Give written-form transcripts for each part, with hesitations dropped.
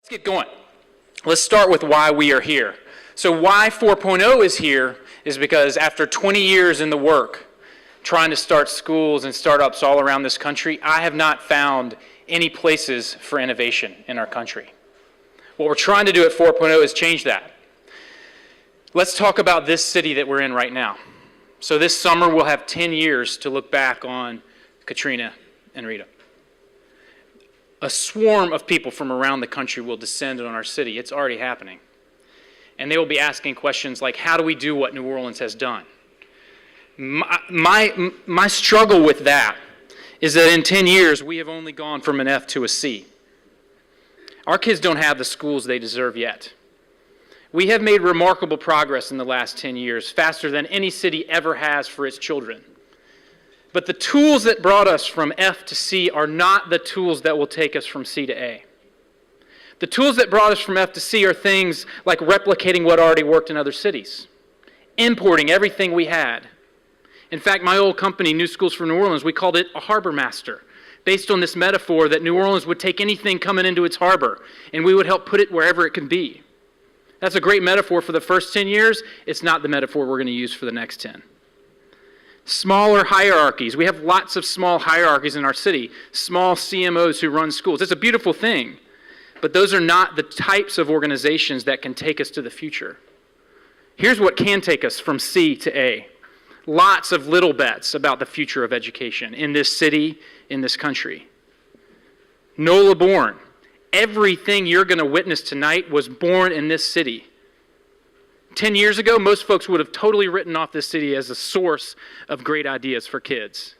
Let's get going. Let's start with why we are here. So why 4.0 is here is because after 20 years in the work, trying to start schools and startups all around this country, I have not found any places for innovation in our country. What we're trying to do at 4.0 is change that. Let's talk about this city that we're in right now. So this summer we'll have 10 years to look back on Katrina and Rita. A swarm of people from around the country will descend on our city. It's already happening. And they will be asking questions like, how do we do what New Orleans has done? My struggle with that is that in 10 years, we have only gone from an F to a C. Our kids don't have the schools they deserve yet. We have made remarkable progress in the last 10 years, faster than any city ever has for its children. But the tools that brought us from F to C are not the tools that will take us from C to A. The tools that brought us from F to C are things like replicating what already worked in other cities, importing everything we had. In fact, my old company, New Schools for New Orleans, we called it a harbor master, based on this metaphor that New Orleans would take anything coming into its harbor, and we would help put it wherever it can be. That's a great metaphor for the first 10 years. It's not the metaphor we're going to use for the next 10. Smaller hierarchies. We have lots of small hierarchies in our city, small CMOs who run schools. It's a beautiful thing, but those are not the types of organizations that can take us to the future. Here's what can take us from C to A. Lots of little bets about the future of education in this city, in this country. NOEW born. Everything you're going to witness tonight was born in this city. 10 years ago, most folks would have totally written off this city as a source of great ideas for kids.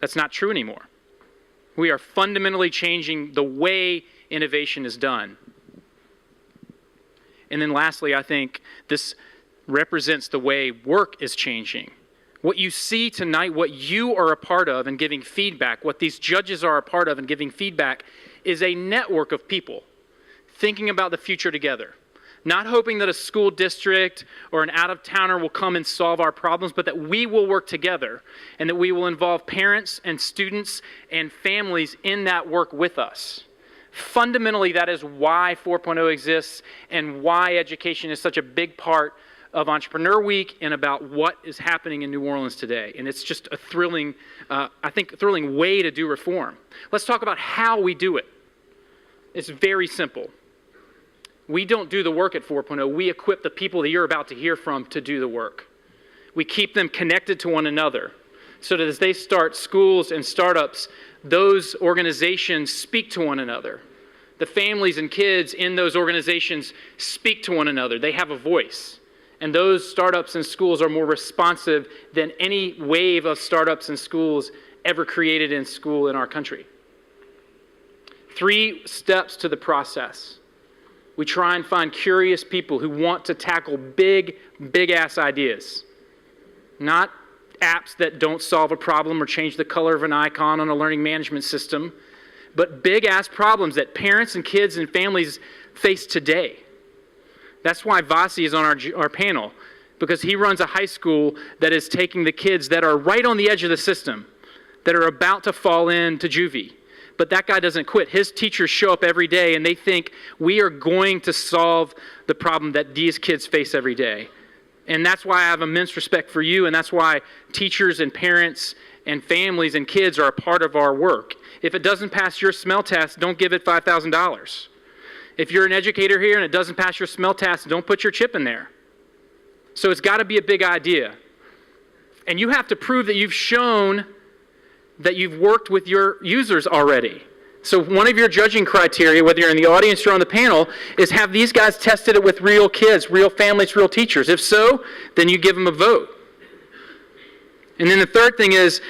That's not true anymore. We are fundamentally changing the way innovation is done. And then lastly, I think this represents the way work is changing. What you see tonight, what you are a part of and giving feedback, what these judges are a part of and giving feedback, is a network of people thinking about the future together. Not hoping that a school district or an out-of-towner will come and solve our problems, but that we will work together and that we will involve parents and students and families in that work with us. Fundamentally, that is why 4.0 exists and why education is such a big part of Entrepreneur Week and about what is happening in New Orleans today. And it's just a thrilling, thrilling way to do reform. Let's talk about how we do it. It's very simple. We don't do the work at 4.0. We equip the people that you're about to hear from to do the work. We keep them connected to one another so that as they start schools and startups, those organizations speak to one another. The families and kids in those organizations speak to one another. They have a voice. And those startups and schools are more responsive than any wave of startups and schools ever created in school in our country. 3 steps to the process. We try and find curious people who want to tackle big-ass ideas. Not apps that don't solve a problem or change the color of an icon on a learning management system, but big-ass problems that parents and kids and families face today. That's why Vasi is on our panel, because he runs a high school that is taking the kids that are right on the edge of the system, that are about to fall into juvie. But that guy doesn't quit. His teachers show up every day and they think we are going to solve the problem that these kids face every day. And that's why I have immense respect for you, and that's why teachers and parents and families and kids are a part of our work. If it doesn't pass your smell test, don't give it $5,000. If you're an educator here and it doesn't pass your smell test, don't put your chip in there. So it's got to be a big idea. And you have to prove that you've shown that you've worked with your users already. So one of your judging criteria, whether you're in the audience or on the panel, is have these guys tested it with real kids, real families, real teachers. If so, then you give them a vote. And then the third thing is,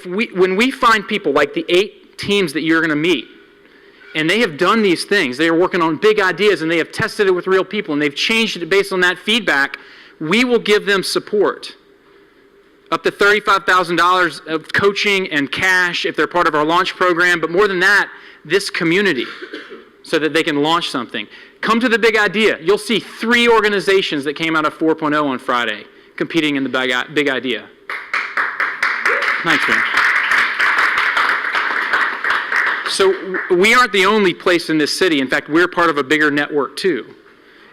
when we find people like the 8 teams that you're going to meet, and they have done these things, they are working on big ideas, and they have tested it with real people, and they've changed it based on that feedback, we will give them support. Up to $35,000 of coaching and cash if they're part of our launch program, but more than that, this community, so that they can launch something. Come to the big idea. You'll see 3 organizations that came out of 4.0 on Friday competing in the big idea. Thanks, man. So we aren't the only place in this city. In fact, we're part of a bigger network too.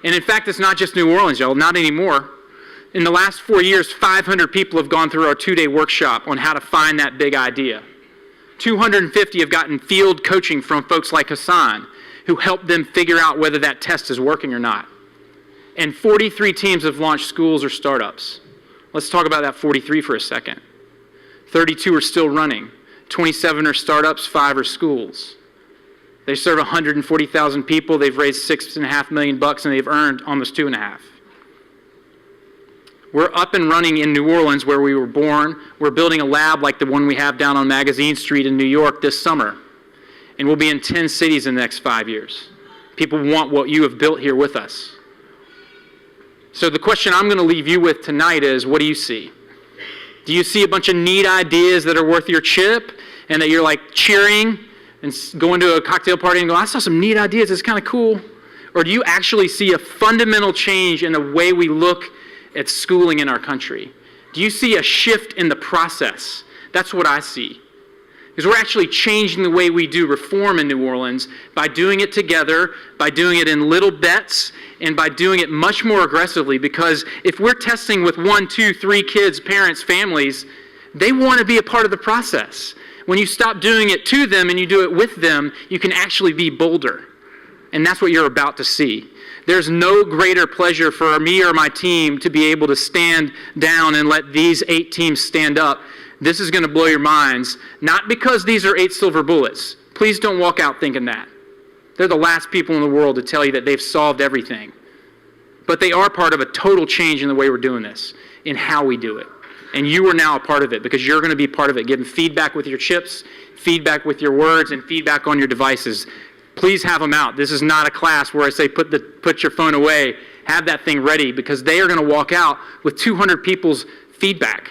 And in fact, it's not just New Orleans, y'all, not anymore. In the last 4 years, 500 people have gone through our 2-day workshop on how to find that big idea. 250 have gotten field coaching from folks like Hassan, who helped them figure out whether that test is working or not. And 43 teams have launched schools or startups. Let's talk about that 43 for a second. 32 are still running. 27 are startups, 5 are schools. They serve 140,000 people. They've raised $6.5 million, and they've earned almost $2.5 million. We're up and running in New Orleans, where we were born. We're building a lab like the one we have down on Magazine Street in New York this summer. And we'll be in 10 cities in the next 5 years. People want what you have built here with us. So the question I'm going to leave you with tonight is, what do you see? Do you see a bunch of neat ideas that are worth your chip and that you're like cheering and going to a cocktail party and go, I saw some neat ideas, it's kind of cool? Or do you actually see a fundamental change in the way we look at schooling in our country? Do you see a shift in the process? That's what I see. Because we're actually changing the way we do reform in New Orleans by doing it together, by doing it in little bets, and by doing it much more aggressively. Because if we're testing with 1, 2, 3 kids, parents, families, they want to be a part of the process. When you stop doing it to them and you do it with them, you can actually be bolder. And that's what you're about to see. There's no greater pleasure for me or my team to be able to stand down and let these 8 teams stand up. This is going to blow your minds, not because these are 8 silver bullets. Please don't walk out thinking that. They're the last people in the world to tell you that they've solved everything. But they are part of a total change in the way we're doing this, in how we do it. And you are now a part of it because you're going to be part of it, giving feedback with your chips, feedback with your words, and feedback on your devices. Please have them out. This is not a class where I say put your phone away. Have that thing ready, because they are going to walk out with 200 people's feedback.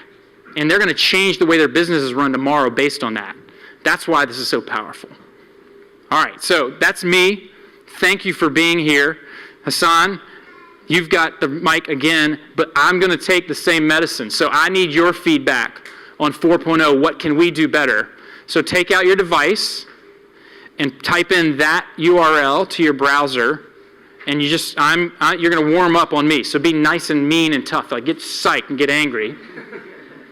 And they're going to change the way their businesses run tomorrow based on that. That's why this is so powerful. All right, so that's me. Thank you for being here. Hassan, you've got the mic again, but I'm going to take the same medicine. So I need your feedback on 4.0. What can we do better? So take out your device and type in that URL to your browser, and you're going to warm up on me. So be nice and mean and tough. Like, get psyched and get angry.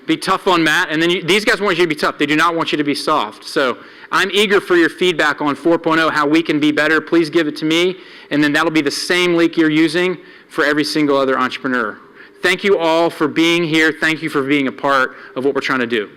Be tough on Matt, and then these guys want you to be tough. They do not want you to be soft. So I'm eager for your feedback on 4.0, how we can be better. Please give it to me, and then that'll be the same link you're using for every single other entrepreneur. Thank you all for being here. Thank you for being a part of what we're trying to do.